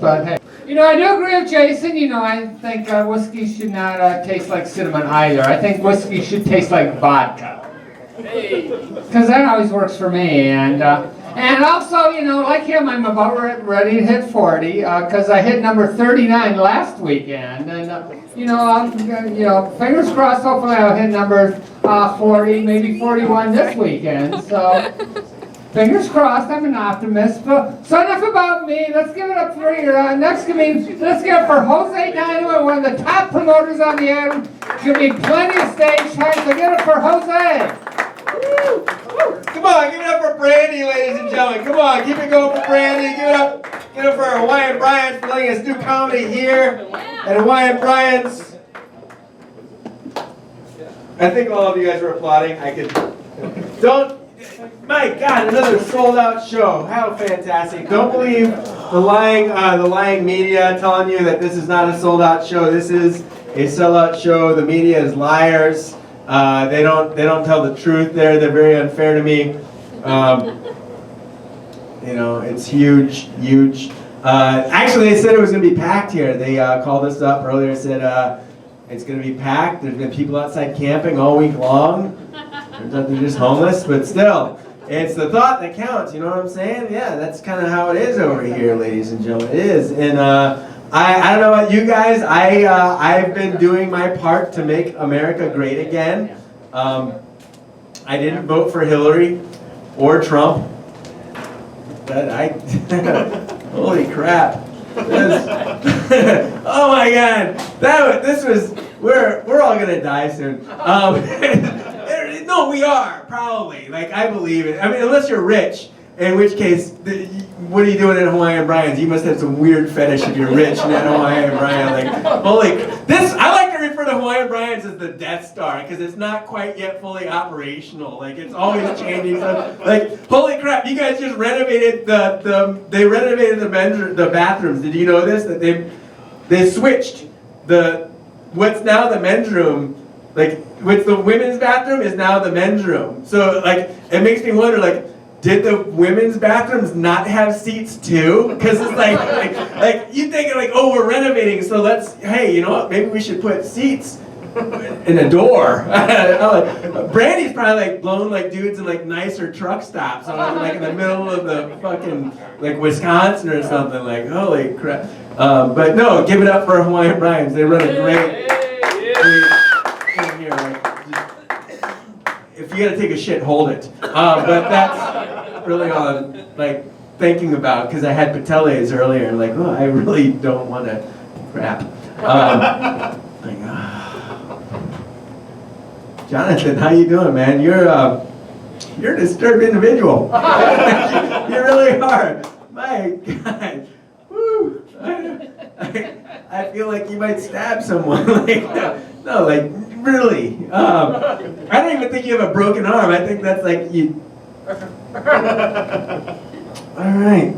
but hey. You know, I do agree with Jason. You know, I think whiskey should not taste like cinnamon either. I think whiskey should taste like vodka. Because that always works for me. And also, you know, like him, I'm about ready to hit 40 because I hit number 39 last weekend. And, you know, fingers crossed, hopefully I'll hit number 40, maybe 41 this weekend. So, fingers crossed, I'm an optimist. So enough about me. Let's give it up for your next comedian. Let's give it for Jose Dynamite, one of the top promoters on the island. Give me plenty of stage time, so give it for Jose. Woo. Come on, give it up for Brandi, ladies and gentlemen. Come on, keep it going for Brandi. Give it up for Hawaiian Brian for letting us do comedy here at Hawaiian Brian's. I think all of you guys were applauding. My God, another sold-out show. How fantastic. Don't believe the lying media telling you that this is not a sold-out show. This is a sellout show. The media is liars. They don't tell the truth there. They're very unfair to me. You know, it's huge. Actually, they said it was going to be packed here. They called us up earlier and said it's going to be packed. There's been people outside camping all week long. They're just homeless, but still, it's the thought that counts. You know what I'm saying? Yeah, that's kind of how it is over here, ladies and gentlemen. It is. And I don't know about you guys. I've been doing my part to make America great again. I didn't vote for Hillary or Trump, but holy crap! Oh my God! We're all gonna die soon. No, we are probably. Like, I believe it. I mean, unless you're rich. In which case, what are you doing at Hawaiian Brian's? You must have some weird fetish if you're rich and at Hawaiian Brian. Like, I like to refer to Hawaiian Brian's as the Death Star because it's not quite yet fully operational. Like, it's always changing stuff. Like, holy crap! You guys just renovated they renovated the bathrooms. Did you know this? That they switched what's now the men's room. Like, what's the women's bathroom is now the men's room. So, like, it makes me wonder, like, did the women's bathrooms not have seats too? Because it's like you thinking like, oh, we're renovating, so hey, you know what? Maybe we should put seats in a door. Brandi's probably like blowing like dudes in like nicer truck stops, like in the middle of the fucking like Wisconsin or something. Like, holy crap! But no, give it up for Hawaiian Brian's. They run a great thing here. If you gotta take a shit, hold it. But that's really all I'm like thinking about because I had pateles earlier. Like, oh, I really don't want to crap. Jonathan, how you doing, man? You're a disturbed individual. You really are. My God. Woo. I feel like you might stab someone. Like, no, like really. I don't even think you have a broken arm. I think that's like you. All right.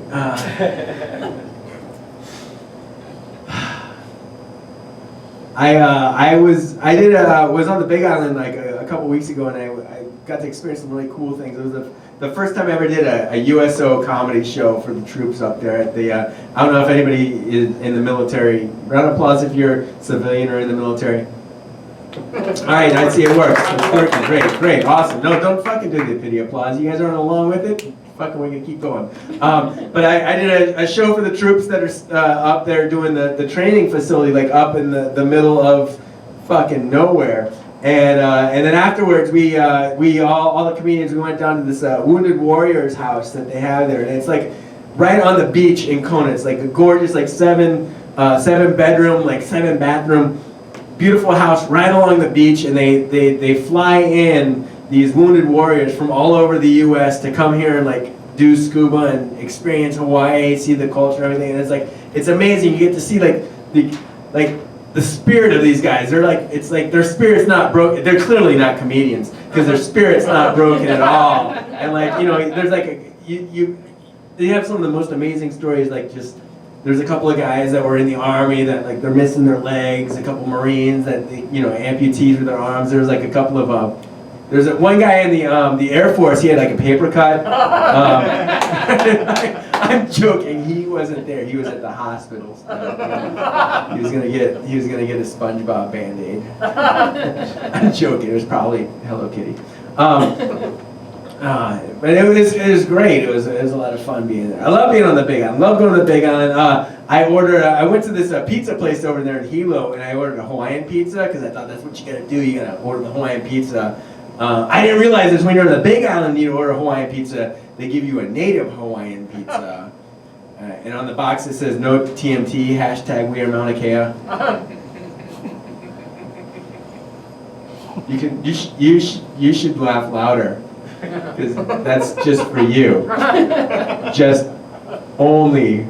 I was on the Big Island like a couple weeks ago, and I got to experience some really cool things. It was the first time I ever did a USO comedy show for the troops up there at the. I don't know if anybody is in the military. Round of applause if you're civilian or in the military. All right, I see it works. It's working. Great, awesome. No, don't fucking do the pity applause. You guys aren't along with it? Fucking, we're gonna keep going. But I did a show for the troops that are up there doing the training facility, like up in the middle of fucking nowhere. And then afterwards, we all the comedians, we went down to this Wounded Warriors house that they have there, and it's like right on the beach in Kona. It's like a gorgeous, like seven bedroom, like 7 bathroom. Beautiful house right along the beach, and they fly in these wounded warriors from all over the U.S. to come here and like do scuba and experience Hawaii, see the culture, everything. And it's amazing. You get to see the spirit of these guys. They're like, it's like their spirit's not broken. They're clearly not comedians because their spirit's not broken at all. And like, you know, there's like they have some of the most amazing stories. Like just. There's a couple of guys that were in the army that like they're missing their legs. A couple Marines that amputees with their arms. There's like a couple of there's one guy in the Air Force. He had like a paper cut. I'm joking. He wasn't there. He was at the hospital still. He was gonna get a SpongeBob Band-Aid. I'm joking. It was probably Hello Kitty. But it was great. It was a lot of fun being there. I love being on the Big Island. I love going to the Big Island. I went to this pizza place over there in Hilo, and I ordered a Hawaiian pizza because I thought that's what you gotta do. You gotta order the Hawaiian pizza. I didn't realize this when you're on the Big Island, you order Hawaiian pizza, they give you a native Hawaiian pizza. And on the box it says no TMT, hashtag we are Mauna Kea. You should laugh louder, because that's just for you. Just only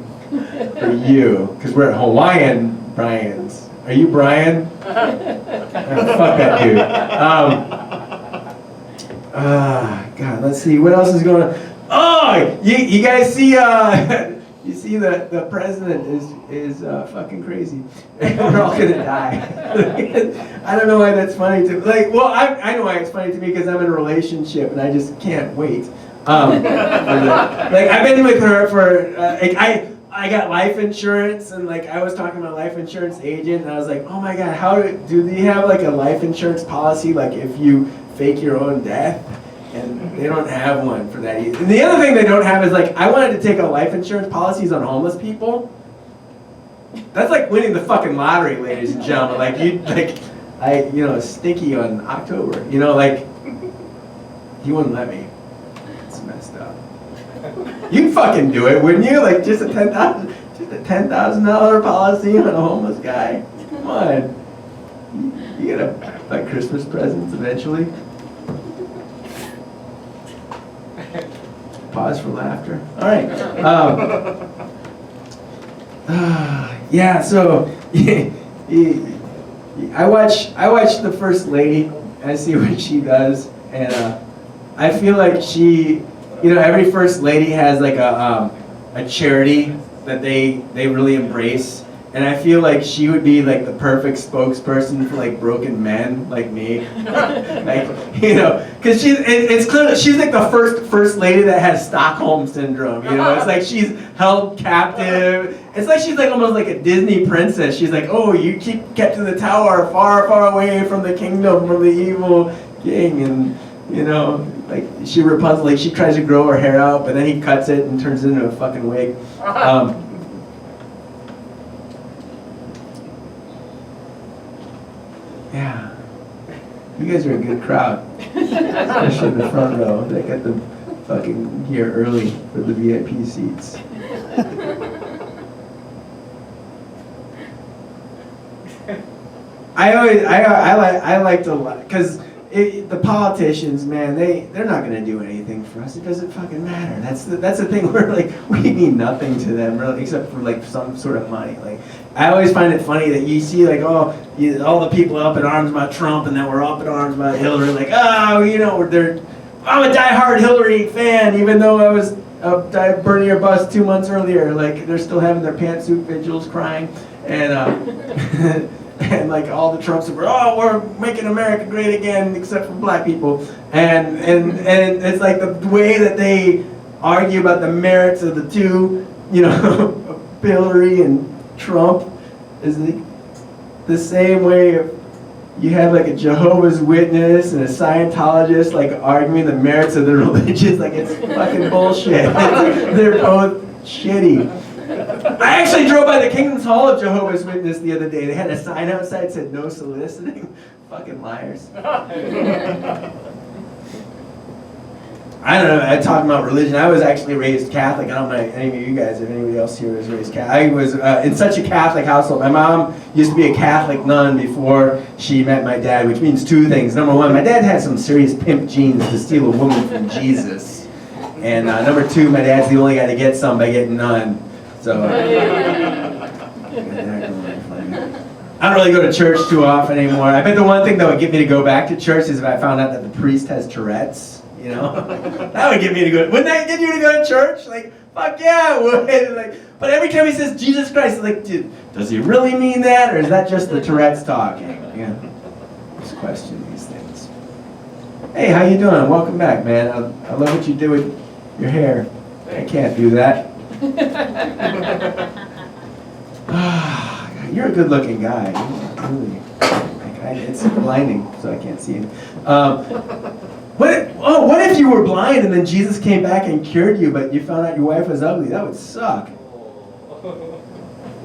for you, because we're at Hawaiian Brian's. Are you Brian? Fuck that dude. God, let's see, what else is going on? Oh, you guys see, you see the president is fucking crazy. We're all gonna die. I don't know why that's funny to me. I know why it's funny to me, because I'm in a relationship and I just can't wait. I've been with her for, I got life insurance, and I was talking to my life insurance agent, and I was like, oh my God, how do they have a life insurance policy, if you fake your own death? And they don't have one for that either. And the other thing they don't have is I wanted to take out life insurance policies on homeless people. That's like winning the fucking lottery, ladies and gentlemen. Stinky on October. He wouldn't let me. It's messed up. You'd fucking do it, wouldn't you? Just a $10,000 policy on a homeless guy. Come on. You get a Christmas presents eventually. Pause for laughter. All right. Yeah. So I watch the First Lady. I see what she does, and I feel like she, every First Lady has a charity that they really embrace. And I feel like she would be the perfect spokesperson for broken men like me, because it's clear that she's the first lady that has Stockholm syndrome. It's she's held captive. It's she's almost like a Disney princess. She's oh, you keep kept in the tower, far, far away from the kingdom, from the evil king, and she Rapunzel. She tries to grow her hair out, but then he cuts it and turns it into a fucking wig. Yeah, you guys are a good crowd, especially in the front row. They got the fucking here early for the VIP seats. I like to, because the politicians, man, they're not gonna do anything for us. It doesn't fucking matter. That's the thing. We're we mean nothing to them, really, except for some sort of money. I always find it funny that you see all the people up in arms about Trump, and then we're up in arms about Hillary. I'm a diehard Hillary fan, even though I was burning her bus 2 months earlier. They're still having their pantsuit vigils, crying, and and all the Trumps were, oh, we're making America great again, except for black people, and it's the way that they argue about the merits of the two, Hillary and Trump is the same way if you had a Jehovah's Witness and a Scientologist arguing the merits of their religions. It's fucking bullshit. They're both shitty. I actually drove by the Kingdom's Hall of Jehovah's Witness the other day. They had a sign outside that said no soliciting. Fucking liars. I don't know, talking about religion, I was actually raised Catholic. I don't know if any of you guys, if anybody else here was raised Catholic. I was in such a Catholic household. My mom used to be a Catholic nun before she met my dad, which means two things. Number one, my dad had some serious pimp genes to steal a woman from Jesus. And number two, my dad's the only guy to get some by getting none. So, I don't really go to church too often anymore. I bet the one thing that would get me to go back to church is if I found out that the priest has Tourette's. That would get me to go. Wouldn't that get you to go to church? Fuck yeah, it would. But every time he says Jesus Christ, does he really mean that, or is that just the Tourette's talking? Yeah. Just question these things. Hey, how you doing? Welcome back, man. I love what you do with your hair. I can't do that. You're a good-looking guy. Really. It's blinding, so I can't see it. What if you were blind and then Jesus came back and cured you, but you found out your wife was ugly? That would suck.